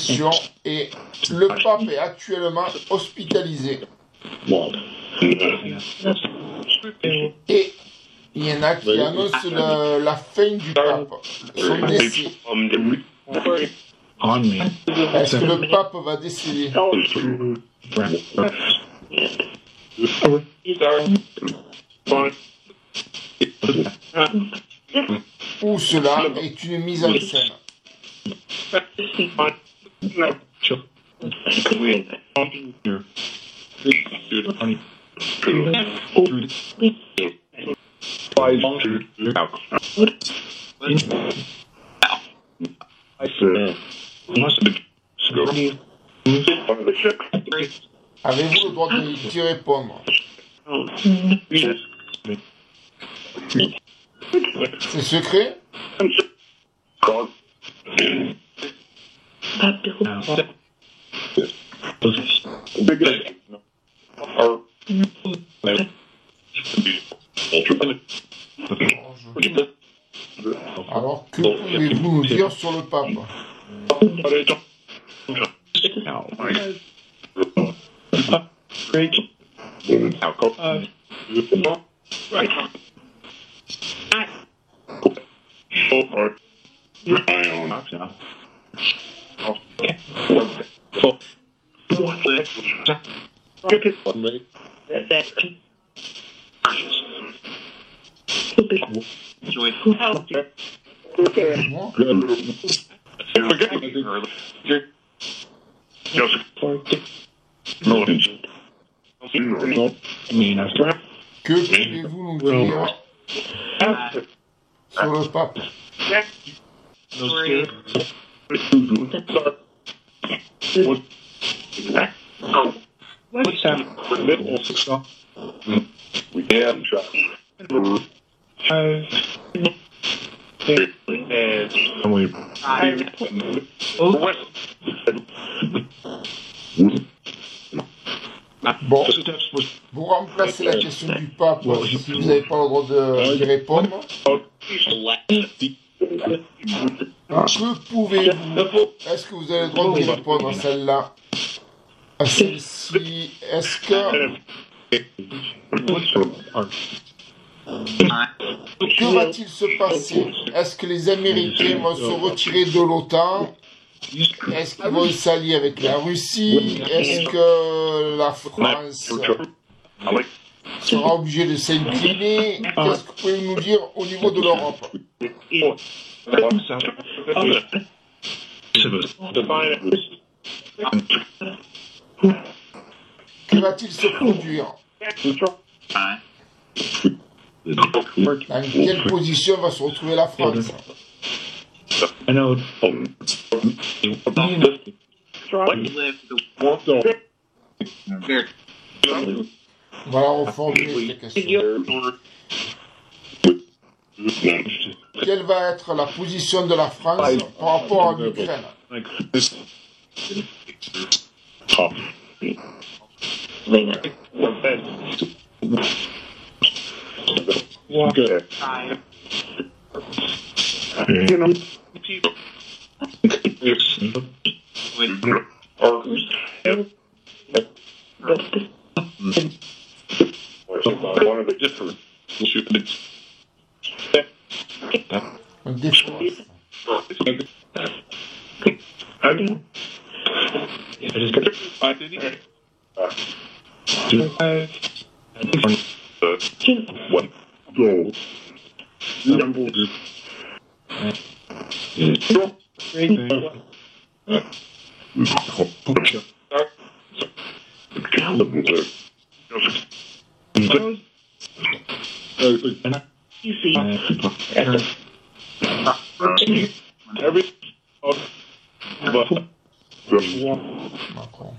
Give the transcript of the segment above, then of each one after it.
question est, le pape est actuellement hospitalisé. Et il y en a qui annoncent la fin du pape, son décès. Est-ce que le pape va décéder? Ou cela est une mise en scène? Avez-vous le droit d'y répondre? C'est secret? Alors, que pouvez-vous nous dire sur le pape? Que pouvez-vous nous dire sur le pape? Bon, vous remplacez la question du pape si vous n'avez pas le droit d'y répondre. Que pouvez-vous? Est-ce que vous avez le droit d'y répondre à celle-là? À celle-ci? Est-ce que... Que va-t-il se passer? Est-ce que les Américains vont se retirer de l'OTAN? Est-ce qu'ils vont s'allier avec la Russie? Est-ce que la France sera obligée de s'incliner? Qu'est-ce que vous pouvez nous dire au niveau de l'Europe? Que va-t-il se produire? Dans quelle position va se retrouver la France? Voilà, reformuler cette question. Quelle va être la position de la France par rapport à l'Ukraine? On défonce. Macron.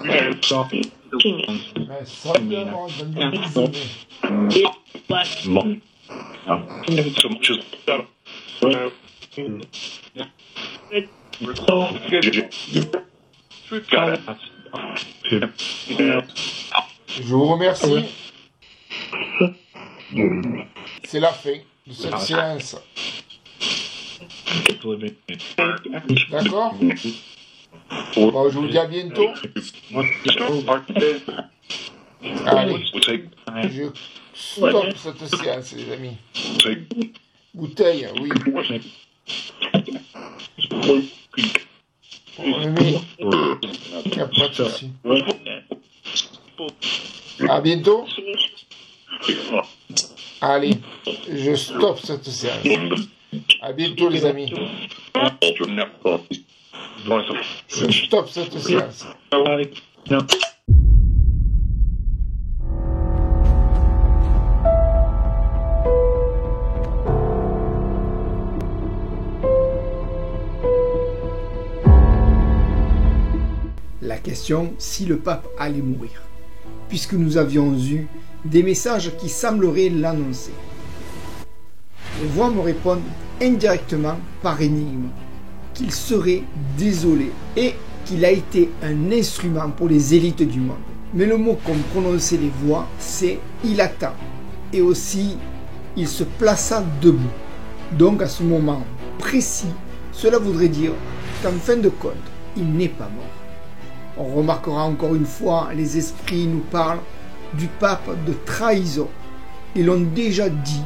Mais simplement de Je vous remercie. C'est la fin de cette séance. D'accord? Bon, je vous dis à bientôt. Allez, je stoppe cette séance, les amis. Bouteille, oui. On le met. Il n'y a pas de souci. À bientôt. Allez, je stoppe cette séance. À bientôt, les amis. Je stoppe cette séance. La question si le pape allait mourir, puisque nous avions eu des messages qui sembleraient l'annoncer. Les voix me répondent indirectement par énigme qu'il serait désolé et qu'il a été un instrument pour les élites du monde. Mais le mot qu'ont prononcé les voix, c'est « il attend » et aussi « il se plaça debout ». Donc à ce moment précis, cela voudrait dire qu'en fin de compte, il n'est pas mort. On remarquera encore une fois, les esprits nous parlent du pape de trahison. Ils l'ont déjà dit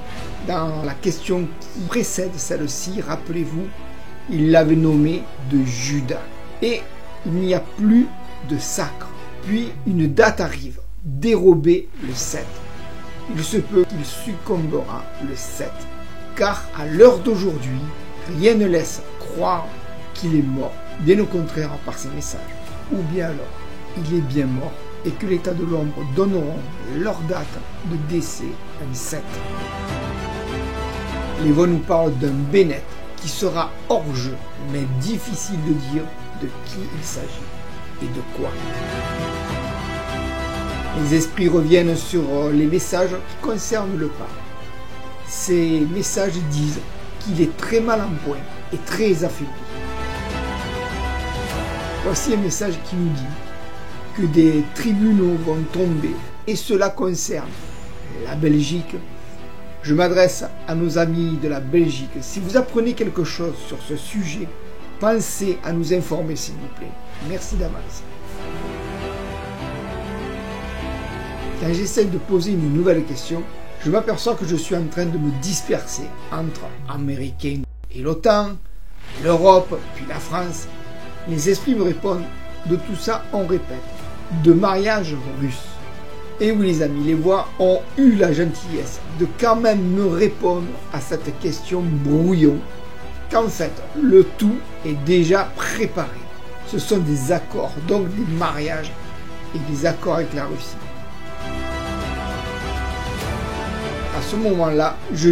dans la question qui précède celle-ci, rappelez-vous, il l'avait nommé de Judas. Et il n'y a plus de sacre. Puis une date arrive, dérobée le 7. Il se peut qu'il succombera le 7. Car à l'heure d'aujourd'hui, rien ne laisse croire qu'il est mort. Bien au contraire par ses messages. Ou bien alors, il est bien mort et que l'état de l'ombre donneront leur date de décès un 7. Les voix nous parlent d'un Bennett qui sera hors jeu, mais difficile de dire de qui il s'agit et de quoi. Les esprits reviennent sur les messages qui concernent le pape. Ces messages disent qu'il est très mal en point et très affaibli. Voici un message qui nous dit que des tribunaux vont tomber et cela concerne la Belgique. Je m'adresse à nos amis de la Belgique. Si vous apprenez quelque chose sur ce sujet, pensez à nous informer s'il vous plaît. Merci d'avance. Quand j'essaie de poser une nouvelle question, je m'aperçois que je suis en train de me disperser entre Américains et l'OTAN, l'Europe, puis la France. Les esprits me répondent, de tout ça on répète, de mariage russe. Et oui les amis, les voix ont eu la gentillesse de quand même me répondre à cette question brouillon, qu'en fait le tout est déjà préparé. Ce sont des accords, donc des mariages et des accords avec la Russie. À ce moment-là, je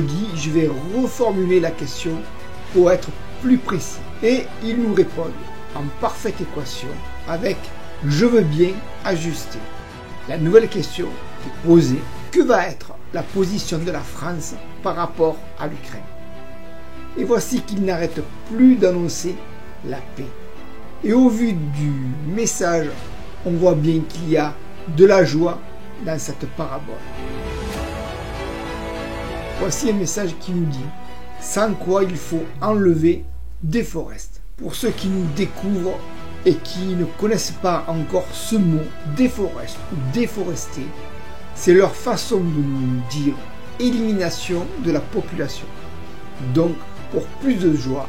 vais reformuler la question pour être plus précis. Et ils nous répondent en parfaite équation avec « je veux bien ajuster ». La nouvelle question est posée, que va être la position de la France par rapport à l'Ukraine? Et voici qu'ils n'arrêtent plus d'annoncer la paix. Et au vu du message, on voit bien qu'il y a de la joie dans cette parabole. Voici un message qui nous dit « sans quoi il faut enlever Déforeste ». Pour ceux qui nous découvrent et qui ne connaissent pas encore ce mot déforeste ou déforesté, c'est leur façon de nous dire élimination de la population. Donc, pour plus de joie,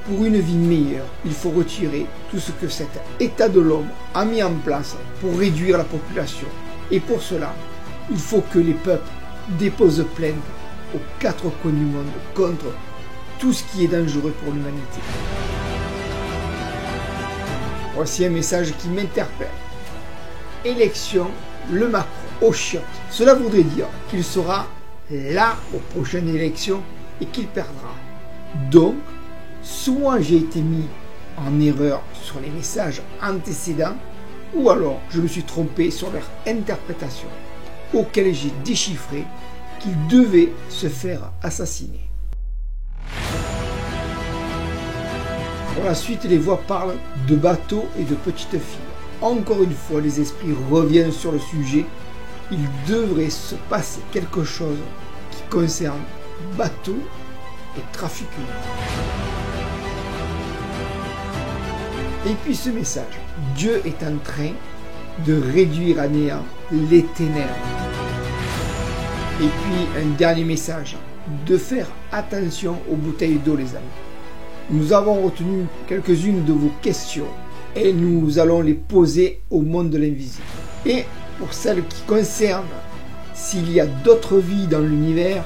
pour une vie meilleure, il faut retirer tout ce que cet état de l'homme a mis en place pour réduire la population. Et pour cela, il faut que les peuples déposent plainte aux 4 coins du monde contre tout ce qui est dangereux pour l'humanité. Voici un message qui m'interpelle. Élection, le Macron au chiottes. Cela voudrait dire qu'il sera là aux prochaines élections et qu'il perdra. Donc, soit j'ai été mis en erreur sur les messages antécédents, ou alors je me suis trompé sur leur interprétation, auquel j'ai déchiffré qu'il devait se faire assassiner. Pour la suite, les voix parlent de bateaux et de petites filles. Encore une fois, les esprits reviennent sur le sujet. Il devrait se passer quelque chose concerne bateaux et trafic humain. Et puis ce message, Dieu est en train de réduire à néant les ténèbres. Et puis un dernier message, de faire attention aux bouteilles d'eau les amis. Nous avons retenu quelques-unes de vos questions et nous allons les poser au monde de l'invisible. Et pour celles qui concernent s'il y a d'autres vies dans l'univers,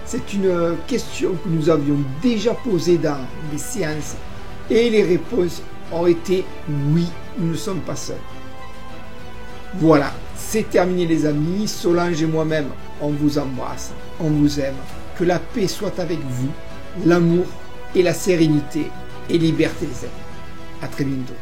c'est une question que nous avions déjà posée dans les séances et les réponses ont été oui, nous ne sommes pas seuls. Voilà, c'est terminé les amis. Solange et moi-même, on vous embrasse, on vous aime. Que la paix soit avec vous, l'amour et la sérénité et liberté les amis. À très bientôt.